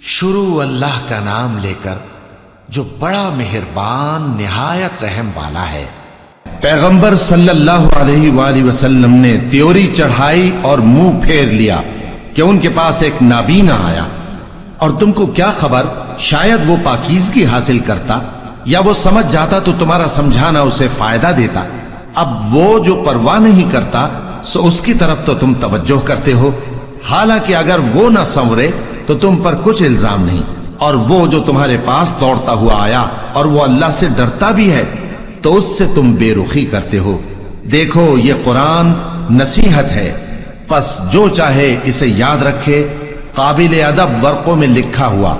شروع اللہ کا نام لے کر جو بڑا مہربان نہایت رحم والا ہے۔ پیغمبر صلی اللہ علیہ وآلہ وسلم نے تیوری چڑھائی اور منہ پھیر لیا کہ ان کے پاس ایک نابینا آیا، اور تم کو کیا خبر، شاید وہ پاکیزگی حاصل کرتا یا وہ سمجھ جاتا تو تمہارا سمجھانا اسے فائدہ دیتا۔ اب وہ جو پرواہ نہیں کرتا سو اس کی طرف تو تم توجہ کرتے ہو، حالانکہ اگر وہ نہ سنورے تو تم پر کچھ الزام نہیں۔ اور وہ جو تمہارے پاس دوڑتا ہوا آیا اور وہ اللہ سے ڈرتا بھی ہے تو اس سے تم بے رخی کرتے ہو۔ دیکھو یہ قرآن نصیحت ہے، پس جو چاہے اسے یاد رکھے۔ قابل ادب ورقوں میں لکھا ہوا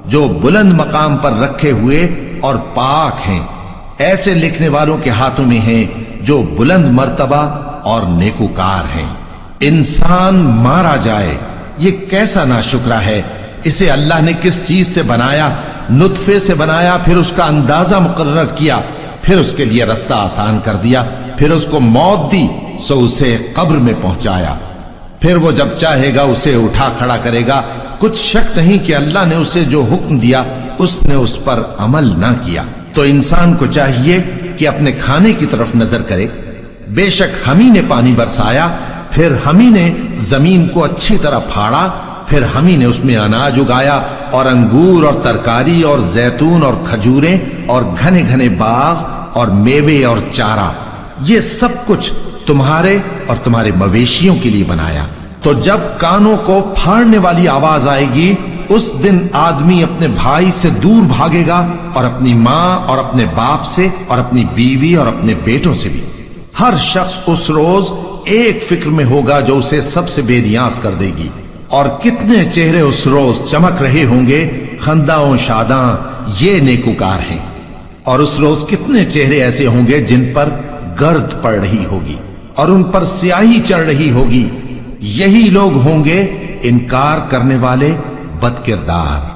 جو بلند مقام پر رکھے ہوئے اور پاک ہیں، ایسے لکھنے والوں کے ہاتھوں میں ہیں جو بلند مرتبہ اور نیکوکار ہیں۔ انسان مارا جائے، یہ کیسا ناشکرا ہے۔ اسے اللہ نے کس چیز سے بنایا؟ نطفے سے بنایا، پھر اس کا اندازہ مقرر کیا، پھر اس کے لیے رستہ آسان کر دیا، پھر اس کو موت دی سو اسے قبر میں پہنچایا، پھر وہ جب چاہے گا اسے اٹھا کھڑا کرے گا۔ کچھ شک نہیں کہ اللہ نے اسے جو حکم دیا اس نے اس پر عمل نہ کیا۔ تو انسان کو چاہیے کہ اپنے کھانے کی طرف نظر کرے۔ بے شک ہم ہی نے پانی برسایا، پھر ہم ہی نے زمین کو اچھی طرح پھاڑا، پھر ہم ہی نے اس میں اناج اگایا اور انگور اور ترکاری اور زیتون اور کھجوریں اور گھنے گھنے باغ اور میوے اور چارہ، یہ سب کچھ تمہارے اور تمہارے مویشیوں کے لیے بنایا۔ تو جب کانوں کو پھاڑنے والی آواز آئے گی اس دن آدمی اپنے بھائی سے دور بھاگے گا، اور اپنی ماں اور اپنے باپ سے اور اپنی بیوی اور اپنے بیٹوں سے بھی۔ ہر شخص اس روز ایک فکر میں ہوگا جو اسے سب سے بے نیاز کر دے گی۔ اور کتنے چہرے اس روز چمک رہے ہوں گے، خنداں و شاداں، یہ نیکوکار ہیں۔ اور اس روز کتنے چہرے ایسے ہوں گے جن پر گرد پڑ رہی ہوگی اور ان پر سیاہی چڑھ رہی ہوگی، یہی لوگ ہوں گے انکار کرنے والے بد کردار۔